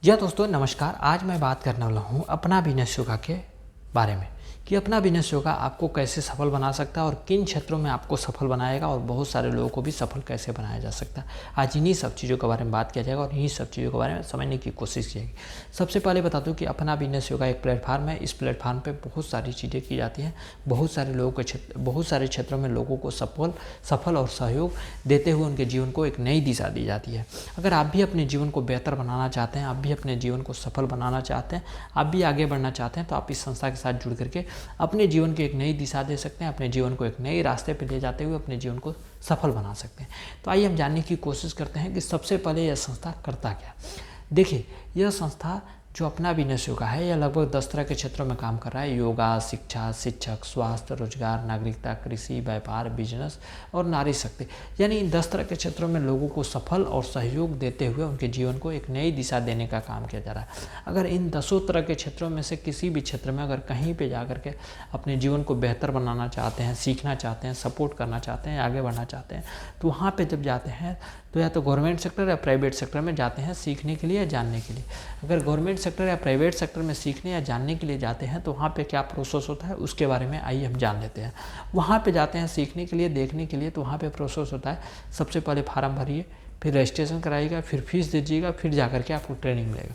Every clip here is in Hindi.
जी दोस्तों नमस्कार। आज मैं बात करने वाला हूँ अपना बिजनेस योगा के बारे में कि अपना बिजनेस योगा आपको कैसे सफल बना सकता है और किन क्षेत्रों में आपको सफल बनाएगा और बहुत सारे लोगों को भी सफल कैसे बनाया जा सकता है। आज इन्हीं सब चीज़ों के बारे में बात किया जाएगा और इन्हीं सब चीज़ों के बारे में समझने की कोशिश की जाएगी। सबसे पहले बता दूं कि अपना बिजनेस योगा एक प्लेटफार्म है। इस प्लेटफार्म पर बहुत सारी चीज़ें की जाती हैं। बहुत सारे क्षेत्रों में लोगों को सफल और सहयोग देते हुए उनके जीवन को एक नई दिशा दी जाती है। अगर आप भी अपने जीवन को बेहतर बनाना चाहते हैं, आप भी अपने जीवन को सफल बनाना चाहते हैं, आप भी आगे बढ़ना चाहते हैं, तो आप इस संस्था के साथ जुड़ करके अपने जीवन को एक नई दिशा दे सकते हैं। अपने जीवन को एक नए रास्ते पर ले जाते हुए अपने जीवन को सफल बना सकते हैं। तो आइए हम जानने की कोशिश करते हैं कि सबसे पहले यह संस्था करता क्या। देखिए, यह संस्था जो अपना बिजनेस योगा है, यह लगभग 10 तरह के क्षेत्रों में काम कर रहा है। योगा, शिक्षा, शिक्षक, स्वास्थ्य, रोजगार, नागरिकता, कृषि, व्यापार, बिजनेस और नारी शक्ति, यानी इन 10 तरह के क्षेत्रों में लोगों को सफल और सहयोग देते हुए उनके जीवन को एक नई दिशा देने का काम किया जा रहा है। अगर इन 10 तरह के क्षेत्रों में से किसी भी क्षेत्र में अगर कहीं पर जा कर के अपने जीवन को बेहतर बनाना चाहते हैं, सीखना चाहते हैं, सपोर्ट करना चाहते हैं, आगे बढ़ना चाहते हैं, तो वहाँ पर जब जाते हैं तो या तो गवर्नमेंट सेक्टर या प्राइवेट सेक्टर में जाते हैं सीखने के लिए या जानने के लिए। अगर गवर्नमेंट सेक्टर या प्राइवेट सेक्टर में सीखने या जानने के लिए जाते हैं तो वहाँ पे क्या प्रोसेस होता है उसके बारे में आइए हम जान लेते हैं। वहाँ पे जाते हैं सीखने के लिए, देखने के लिए, तो वहाँ पे प्रोसेस होता है। सबसे पहले फार्म भरिए, फिर रजिस्ट्रेशन कराइएगा, फिर फीस दीजिएगा, फिर जा करके आपको ट्रेनिंग मिलेगा।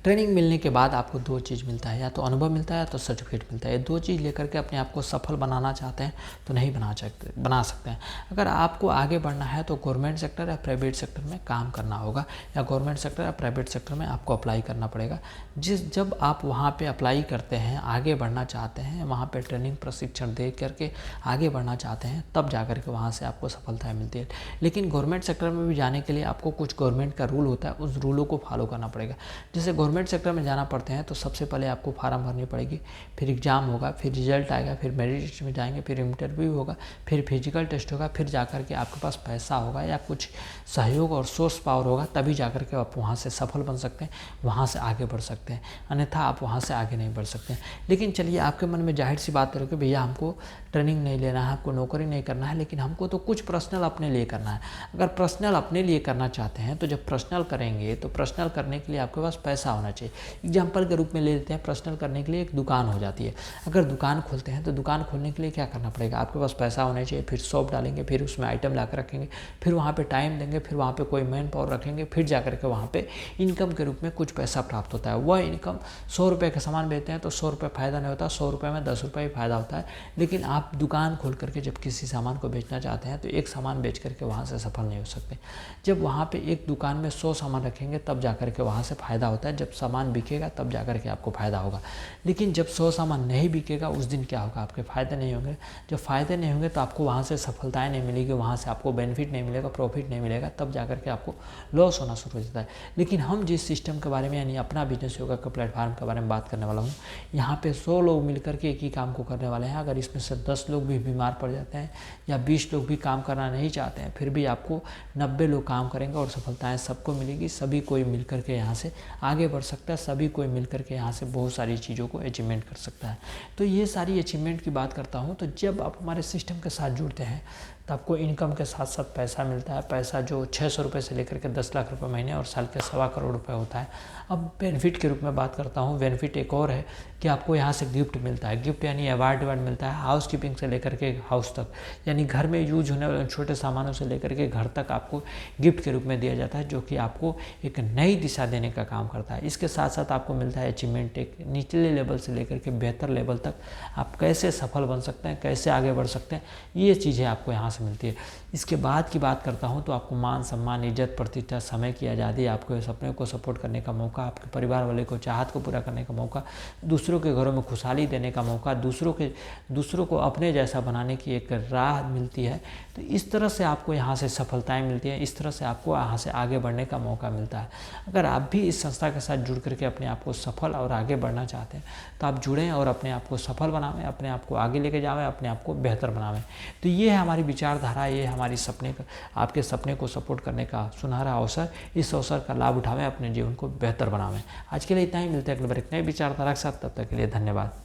ट्रेनिंग मिलने के बाद आपको 2 चीज़ मिलता है, या तो अनुभव मिलता है या तो सर्टिफिकेट मिलता है। ये 2 चीज़ लेकर के अपने आप को सफल बनाना चाहते हैं तो नहीं बना सकते हैं। अगर आपको आगे बढ़ना है तो गवर्नमेंट सेक्टर या प्राइवेट सेक्टर में काम करना होगा, या गवर्नमेंट सेक्टर या प्राइवेट सेक्टर में आपको अप्लाई करना पड़ेगा। जब आप वहाँ पर अप्लाई करते हैं, आगे बढ़ना चाहते हैं, वहाँ पर ट्रेनिंग प्रशिक्षण दे करके आगे बढ़ना चाहते हैं, तब जा कर के वहाँ से आपको सफलता मिलती है। लेकिन गवर्नमेंट सेक्टर में भी जाने के लिए आपको कुछ गवर्नमेंट का रूल होता है, उस रूलों को फॉलो करना पड़ेगा। जैसे गवर्नमेंट सेक्टर में जाना पड़ते हैं तो सबसे पहले आपको फार्म भरनी पड़ेगी, फिर एग्ज़ाम होगा, फिर रिजल्ट आएगा, फिर मेरिट लिस्ट में जाएंगे, फिर इंटरव्यू होगा, फिर फिजिकल टेस्ट होगा, फिर जाकर के आपके पास पैसा होगा या कुछ सहयोग और सोर्स पावर होगा, तभी जाकर के आप वहाँ से सफल बन सकते हैं, वहाँ से आगे बढ़ सकते हैं। अन्यथा आप वहाँ से आगे नहीं बढ़ सकते हैं। लेकिन चलिए, आपके मन में जाहिर सी बात है कि भैया हमको ट्रेनिंग नहीं लेना है, हमको नौकरी नहीं करना है, लेकिन हमको तो कुछ पर्सनल अपने लिए करना है। अगर पर्सनल अपने लिए करना चाहते हैं तो जब पर्सनल करेंगे तो पर्सनल करने के लिए आपके पास पैसा होना चाहिए। एग्जाम्पल के रूप में ले लेते हैं, पर्सनल करने के लिए एक दुकान हो जाती है। अगर दुकान खोलते हैं तो दुकान खोलने के लिए क्या करना पड़ेगा, आपके पास पैसा होना चाहिए, फिर शॉप डालेंगे, फिर उसमें आइटम ला कर रखेंगे, फिर वहाँ पे टाइम देंगे, फिर वहाँ पे कोई मैन पावर रखेंगे, फिर जा करके वहाँ पे इनकम के रूप में कुछ पैसा प्राप्त होता है। वह इनकम 100 रुपये का सामान बेचते हैं तो 100 रुपये फ़ायदा नहीं होता, 100 रुपये में 10 रुपये ही फ़ायदा होता है। लेकिन आप दुकान खोल करके जब किसी सामान को बेचना चाहते हैं तो एक सामान बेच करके वहाँ से सफल नहीं हो सकते। जब वहाँ पे एक दुकान में 100 सामान रखेंगे तब जा करके वहाँ से फ़ायदा होता है। जब सामान बिकेगा तब जा करके आपको फ़ायदा होगा। लेकिन जब 100 सामान नहीं बिकेगा उस दिन क्या होगा, आपके फ़ायदे नहीं होंगे। जब फ़ायदे नहीं होंगे तो आपको वहाँ से सफलताएँ नहीं मिलेगी, वहाँ से आपको बेनिफिट नहीं मिलेगा, प्रॉफिट नहीं मिलेगा, तब जा करके आपको लॉस होना शुरू हो जाता है। लेकिन हम जिस सिस्टम के बारे में, यानी अपना बिजनेस योगा के प्लेटफॉर्म के बारे में बात करने वाला हूँ, यहाँ पे 100 लोग मिलकर के एक ही काम को करने वाले हैं। अगर इसमें से 10 लोग भी बीमार पड़ जाते हैं या 20 लोग भी काम करना नहीं चाहते हैं, फिर भी आपको 90 लोग काम करेंगे और सफलताएँ सबको मिलेगी। सभी कोई मिलकर के यहाँ से आगे बढ़ सकता है, सभी कोई मिलकर के यहाँ से बहुत सारी चीज़ों को अचीवमेंट कर सकता है। तो ये सारी अचीवमेंट की बात करता हूँ। तो जब आप हमारे सिस्टम के साथ जुड़ते हैं तो आपको इनकम के साथ साथ पैसा मिलता है। पैसा जो 600 रुपये से लेकर के 10 लाख रुपए महीने और साल के 1.25 करोड़ रुपए होता है। अब बेनिफिट के रूप में बात करता हूँ। बेनिफिट एक और है कि आपको यहाँ से गिफ्ट मिलता है। गिफ्ट यानी अवार्ड मिलता है, हाउस कीपिंग से लेकर के हाउस तक, यानी घर में यूज होने वाले छोटे सामानों से लेकर के घर तक आपको गिफ्ट के रूप में दिया जाता है, जो कि आपको एक नई दिशा देने का काम करता है। इसके साथ साथ आपको मिलता है अचीवमेंट, एक निचले लेवल से लेकर के बेहतर लेवल तक आप कैसे सफल बन सकते हैं, कैसे आगे बढ़ सकते हैं, ये चीज़ें आपको यहाँ से मिलती है। इसके बाद की बात करता हूँ तो आपको मान सम्मान, इज्जत, प्रतिष्ठा, समय की आज़ादी, आपको सपने को सपोर्ट करने का मौका, आपके परिवार वाले को चाहत को पूरा करने का मौका, दूसरों के घरों में खुशहाली देने का मौका, दूसरों को अपने जैसा बनाने की एक राह मिलती है। तो इस तरह से आपको यहाँ से सफलताएं मिलती हैं, इस तरह से आपको यहाँ से आगे बढ़ने का मौका मिलता है। अगर आप भी इस संस्था के साथ जुड़ करके अपने आप को सफल और आगे बढ़ना चाहते हैं तो आप जुड़ें और अपने आप को सफल बनावें, अपने आप को आगे लेके जावें, अपने आप को बेहतर बनावें। तो ये है हमारी विचारधारा, ये हमारी आपके सपने को सपोर्ट करने का सुनहरा अवसर। इस अवसर का लाभ उठावें, अपने जीवन को बेहतर बनावें। आज के लिए इतना ही, मिलते हैं अगली बार एक नए विचारधारा के साथ। तब तक के लिए धन्यवाद।